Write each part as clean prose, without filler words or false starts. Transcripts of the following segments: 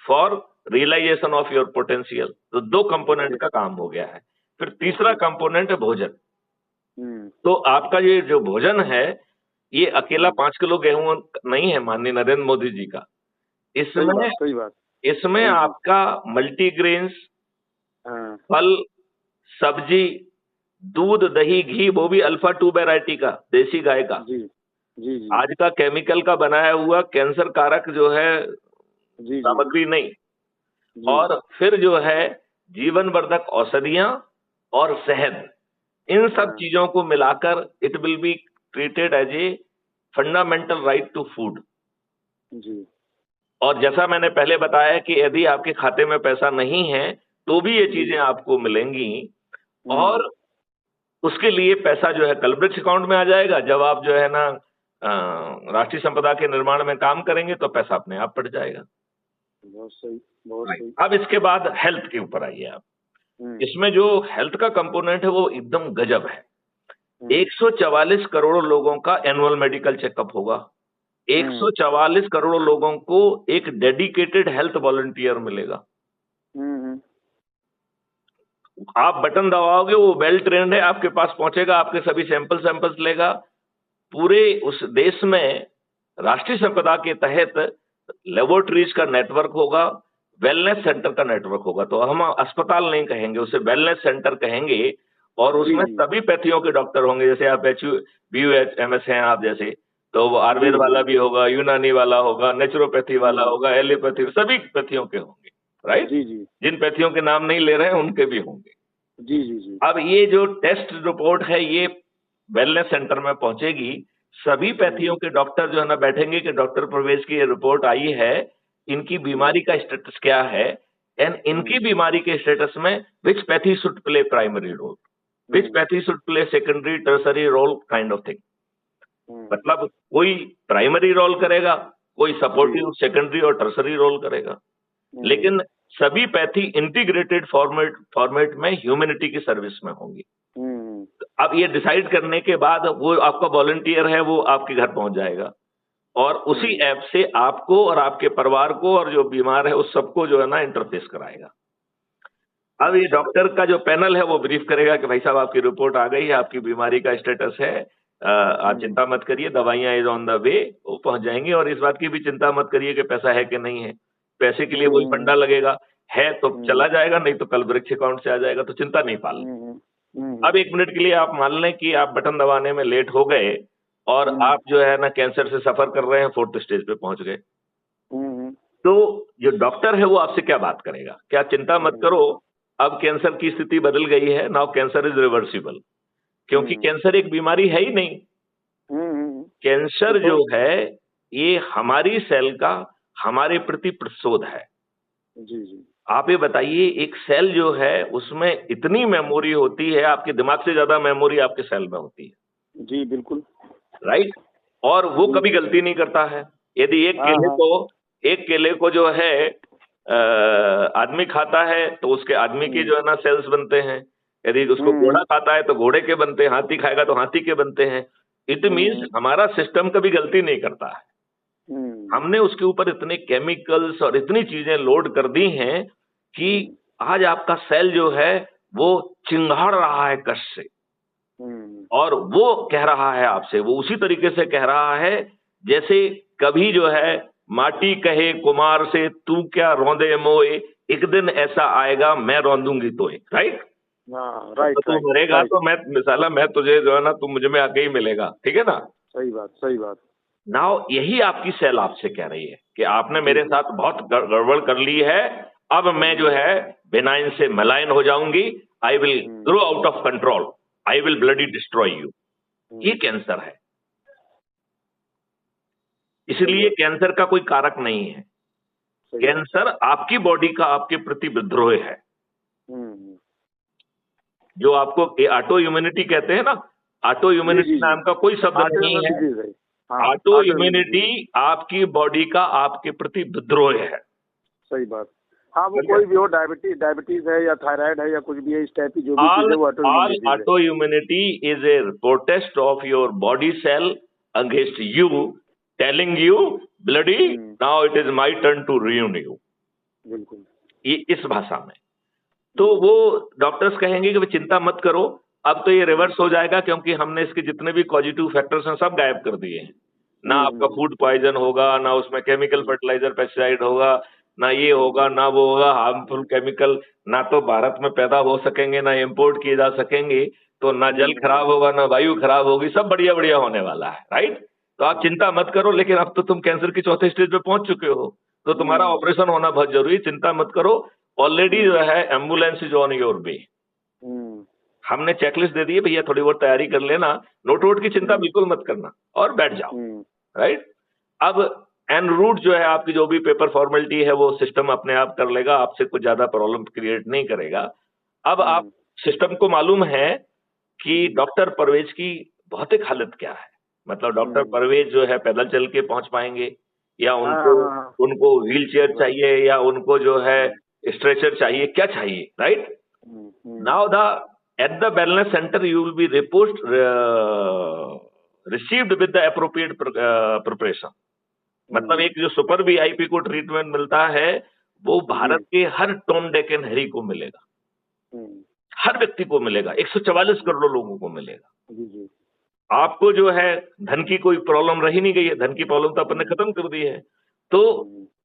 For realisation of your potential. तो 2 component का काम हो गया है। फिर तीसरा कंपोनेंट है भोजन। तो आपका ये जो भोजन है, ये अकेला 5 किलो गेहूं नहीं है माननीय नरेंद्र मोदी जी का। सही बात। इसमें आपका मल्टीग्रेन्स, फल, सब्जी, दूध, दही, घी, वो भी अल्फा 2 वैरायटी का, देसी गाय का। जी। आज का केमिकल का बनाया हुआ कैंसर कारक जो है सामग्री नहीं। और फिर जो है जीवन वर्धक औषधियां और शहद, इन सब चीजों को मिलाकर it will be treated as a fundamental right to food. जी। और जैसा मैंने पहले बताया कि यदि आपके खाते में पैसा नहीं है तो भी ये चीजें आपको मिलेंगी, और उसके लिए पैसा जो है कलवृक्ष अकाउंट में आ जाएगा। जब आप जो है ना राष्ट्रीय संपदा के निर्माण में काम करेंगे तो पैसा अपने आप पड़ जाएगा। बहुत सही, बहुत सही। अब इसके बाद हेल्थ के ऊपर आइए आप। इसमें जो हेल्थ का कंपोनेंट है वो एकदम गजब है। 144 करोड़ लोगों का एनुअल मेडिकल चेकअप होगा। 144 करोड़ लोगों को एक डेडिकेटेड हेल्थ वॉलंटियर मिलेगा। आप बटन दबाओगे, वो वेल ट्रेन्ड है, आपके पास पहुंचेगा, आपके सभी सैंपल्स लेगा। पूरे उस देश में राष्ट्रीय संपदा के तहत लेबोरेटरीज का नेटवर्क होगा, वेलनेस सेंटर का नेटवर्क होगा। तो हम अस्पताल नहीं कहेंगे, उसे वेलनेस सेंटर कहेंगे। और उसमें सभी पैथियों के डॉक्टर होंगे। जैसे आप BUMS हैं आप जैसे, तो वो आयुर्वेद वाला भी होगा, यूनानी वाला होगा, नेचुरोपैथी वाला होगा, एलोपैथी, सभी पैथियों के होंगे। राइट जी। जिन पैथियों के नाम नहीं ले रहे हैं उनके भी होंगे। जी। अब ये जो टेस्ट रिपोर्ट है ये वेलनेस सेंटर में पहुंचेगी। सभी पैथियों के डॉक्टर जो है ना बैठेंगे कि डॉक्टर प्रवेश की ये रिपोर्ट आई है, इनकी बीमारी का स्टेटस क्या है, एंड इनकी बीमारी के स्टेटस में which pathy should play primary role, which pathy should play secondary, tertiary role, kind of thing. मतलब कोई प्राइमरी रोल करेगा, कोई सपोर्टिव सेकेंडरी और टर्सरी रोल करेगा, लेकिन सभी पैथी इंटीग्रेटेड फॉर्मेट में ह्यूमैनिटी की सर्विस में होंगी। अब ये डिसाइड करने के बाद वो आपका वॉलंटियर है, वो आपके घर पहुंच जाएगा और उसी ऐप से आपको और आपके परिवार को और जो बीमार है उस सबको जो है ना इंटरफेस कराएगा। अब ये डॉक्टर का जो पैनल है वो ब्रीफ करेगा कि भाई साहब आपकी रिपोर्ट आ गई है, आपकी बीमारी का स्टेटस है, आप चिंता मत करिए, दवाइयां इज ऑन द वे, वो पहुंच जाएंगी। और इस बात की भी चिंता मत करिए कि पैसा है कि नहीं है, पैसे के लिए वही फंडा लगेगा, है तो चला जाएगा, नहीं तो कल वृक्ष अकाउंट से आ जाएगा, तो चिंता नहीं पालनी। अब 1 मिनट के लिए आप मान लें कि आप बटन दबाने में लेट हो गए और आप जो है ना कैंसर से सफर कर रहे हैं, 4th स्टेज पे पहुंच गए, तो जो डॉक्टर है वो आपसे क्या बात करेगा? क्या चिंता मत करो, अब कैंसर की स्थिति बदल गई है, नाउ कैंसर इज रिवर्सिबल, क्योंकि कैंसर एक बीमारी है ही नहीं। कैंसर जो है ये हमारी सेल का हमारे प्रति प्रतिशोध है। जी। आप ये बताइए, एक सेल जो है उसमें इतनी मेमोरी होती है, आपके दिमाग से ज्यादा मेमोरी आपके सेल में होती है। जी बिल्कुल। राइट। और वो कभी गलती नहीं करता है। यदि एक केले को जो है आदमी खाता है तो उसके आदमी के जो है ना सेल्स बनते हैं। यदि उसको घोड़ा खाता है तो घोड़े के बनते हैं, हाथी खाएगा तो हाथी के बनते हैं। इट मीन्स हमारा सिस्टम कभी गलती नहीं करता है। हमने उसके ऊपर इतने केमिकल्स और इतनी चीजें लोड कर दी हैं कि आज आपका सेल जो है वो चिंगाड़ रहा है कष्ट से, और वो कह रहा है आपसे, वो उसी तरीके से कह रहा है जैसे कभी जो है माटी कहे कुमार से, तू क्या रौंदे मोए, एक दिन ऐसा आएगा मैं रौंदूंगी तोए। राइट। राइट। तू मरेगा तो मैं तुझे जो है ना, तू मुझे में आके ही मिलेगा। ठीक है ना? सही बात। नाउ यही आपकी सेल आपसे कह रही है कि आपने मेरे साथ बहुत गड़बड़ कर ली है, अब मैं जो है बेनाइन से मलाइन हो जाऊंगी, I will grow out of control, I will bloody destroy you. ये कैंसर है। इसलिए कैंसर का कोई कारक नहीं है। कैंसर आपकी बॉडी का आपके प्रति विद्रोह है। जो आपको ऑटो इम्यूनिटी कहते हैं ना, ऑटो इम्यूनिटी नाम का कोई शब्द नहीं है। ऑटो इम्यूनिटी आपकी बॉडी का आपके प्रति विद्रोह है। सही बात। हाँ, वो कोई भी हो, डायबिटीज है या थायराइड है या कुछ भी है, इस टाइप की जो भी चीज है वो auto immunity is a protest of your body cell against you, telling you bloody now it is my turn to ruin you। बिल्कुल। ये इस भाषा में। तो वो डॉक्टर्स कहेंगे कि भाई चिंता मत करो, अब तो ये रिवर्स हो जाएगा क्योंकि हमने इसके जितने भी पॉजिटिव फैक्टर्स हैं सब गायब कर दिए हैं। ना आपका फूड पॉइजन होगा, ना उसमें केमिकल फर्टिलाइजर पेस्टिसाइड होगा, ना ये होगा, ना वो होगा, हार्मफुल केमिकल ना तो भारत में पैदा हो सकेंगे, ना इंपोर्ट किए जा सकेंगे, तो ना जल खराब होगा, ना वायु खराब होगी, सब बढ़िया बढ़िया होने वाला है, राइट? तो आप चिंता मत करो, लेकिन अब तो तुम कैंसर की चौथे स्टेज पे पहुंच चुके हो, तो तुम्हारा ऑपरेशन होना बहुत जरूरी, चिंता मत करो। ऑलरेडी जो है ambulance is on your way. हमने चेकलिस्ट दे दी है, भैया थोड़ी बहुत तैयारी कर लेना, नोट वोट की चिंता बिल्कुल मत करना और बैठ जाओ, राइट? अब एन रूट जो है आपकी जो भी पेपर फॉर्मेलिटी है वो सिस्टम अपने आप कर लेगा, आपसे कुछ ज्यादा प्रॉब्लम क्रिएट नहीं करेगा। अब आप सिस्टम को मालूम है कि डॉक्टर परवेज की भौतिक हालत क्या है, मतलब डॉक्टर परवेज जो है पैदल चल के पहुंच पाएंगे या उनको उनको व्हील चेयर चाहिए या उनको जो है स्ट्रेचर चाहिए, क्या चाहिए, right? Now the at the wellness centre you will be received with the appropriate preparation. मतलब एक जो सुपर वीआईपी को ट्रीटमेंट मिलता है वो भारत के हर टॉम डिक एंड हैरी को मिलेगा, हर व्यक्ति को मिलेगा, 144 करोड़ लोगों को मिलेगा। आपको जो है धन की कोई प्रॉब्लम रही नहीं गई है, धन की प्रॉब्लम तो अपन ने खत्म कर दी है, तो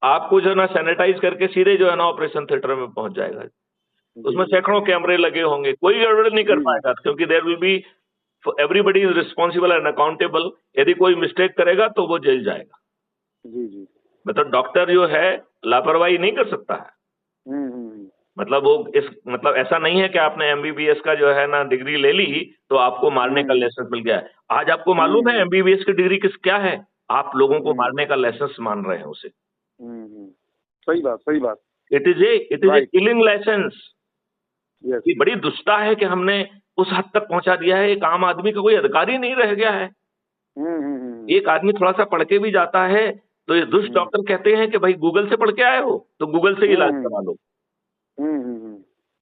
आपको जो है ना सैनिटाइज करके सीधे जो है ना ऑपरेशन थिएटर में पहुंच जाएगा। उसमें सैकड़ों कैमरे लगे होंगे, कोई गड़बड़ नहीं कर पाएगा क्योंकि there will be everybody is responsible and accountable. यदि कोई मिस्टेक करेगा तो वो जेल जाएगा। मतलब डॉक्टर जो है लापरवाही नहीं कर सकता है। मतलब वो मतलब ऐसा नहीं है कि आपने एमबीबीएस का जो है ना डिग्री ले ली तो आपको मारने का लाइसेंस मिल गया है। आज आपको मालूम है एमबीबीएस की डिग्री क्या है? आप लोगों को मारने का लाइसेंस मान रहे हैं उसे। सही बात, सही बात। It is a killing licence. ये बड़ी दुष्टता है कि हमने उस हद तक पहुंचा दिया है, एक आम आदमी का कोई अधिकार ही नहीं रह गया है। एक आदमी थोड़ा सा पढ़ के भी जाता है तो ये दुष्ट डॉक्टर कहते हैं कि भाई गूगल से पढ़ के आए हो तो गूगल से इलाज करा लो।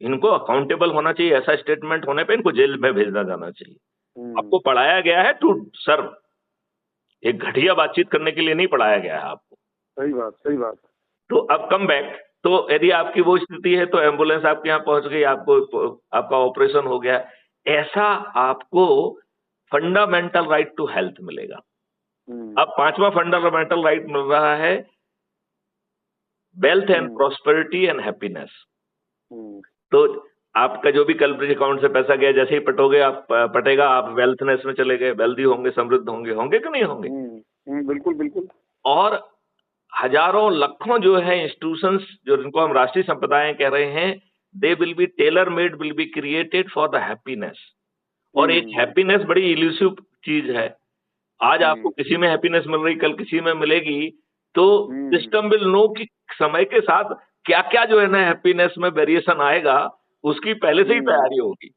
इनको अकाउंटेबल होना चाहिए, ऐसा स्टेटमेंट होने पे इनको जेल में भेजना जाना चाहिए। आपको पढ़ाया गया है टू सर्व, एक घटिया बातचीत करने के लिए नहीं पढ़ाया गया है आपको। सही बात, सही बात। तो अब कम बैक, तो यदि आपकी वो स्थिति है तो एम्बुलेंस आपके यहाँ पहुंच गई, आपको आपका ऑपरेशन हो गया, ऐसा आपको फंडामेंटल राइट टू हेल्थ मिलेगा। अब 5वां फंडामेंटल राइट मिल रहा है wealth and prosperity and happiness. तो आपका जो भी कल अकाउंट से पैसा गया जैसे ही पटोगे आप पटेगा, आप वेल्थनेस में चले गए, वेल्दी होंगे, समृद्ध होंगे, होंगे कि नहीं होंगे? बिल्कुल बिल्कुल। और हजारों लाखों जो है इंस्टीट्यूशंस जो जिनको हम राष्ट्रीय संप्रदाय कह रहे हैं, they will be tailor made, will be created for the happiness. और एक हैप्पीनेस बड़ी इल्यूसिव चीज है। आज आपको किसी में हैप्पीनेस मिल रही, कल किसी में मिलेगी, तो सिस्टम विल नो कि समय के साथ क्या क्या जो है ना हैप्पीनेस में वेरिएशन आएगा, उसकी पहले से ही तैयारी होगी।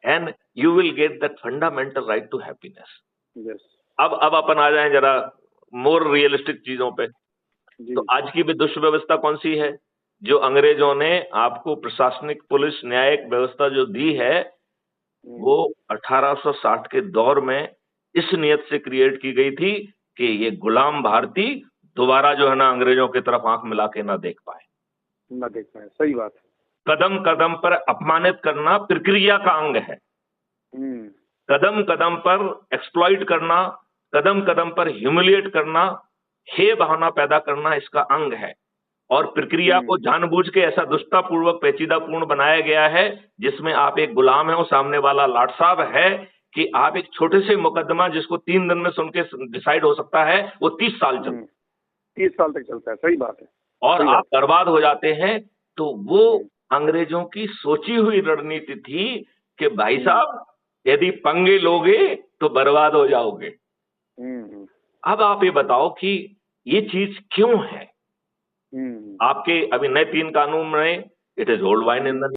And you will get that fundamental right to happiness. अब अपन आ जाएं जरा मोर रियलिस्टिक चीजों पे। तो आज की भी दुष्व्यवस्था कौन सी है? जो अंग्रेजों ने आपको प्रशासनिक पुलिस न्यायिक व्यवस्था जो दी है, वो 1860 के दौर में इस नियत से क्रिएट की गई थी कि ये गुलाम भारतीय दोबारा जो है ना अंग्रेजों की तरफ आंख मिला के ना देख पाए। सही बात। कदम कदम पर अपमानित करना प्रक्रिया का अंग है। कदम कदम पर एक्सप्लॉइट करना, कदम कदम पर ह्यूमिलिएट करना, हे भावना पैदा करना इसका अंग है। और प्रक्रिया को जानबूझ के ऐसा दुष्टतापूर्वक पेचीदापूर्ण बनाया गया है जिसमें आप एक गुलाम है और सामने वाला लाट साहब है, कि आप एक छोटे से मुकदमा जिसको 3 दिन में सुन के डिसाइड हो सकता है, वो 30 साल चलता है। 30 साल तक चलता है। सही बात है। और आप बर्बाद हो जाते हैं। तो वो अंग्रेजों की सोची हुई रणनीति थी कि भाई साहब यदि पंगे लोगे तो बर्बाद हो जाओगे। अब आप ये बताओ कि ये चीज क्यों है? आपके अभी नए 3 कानून में it is old wine in the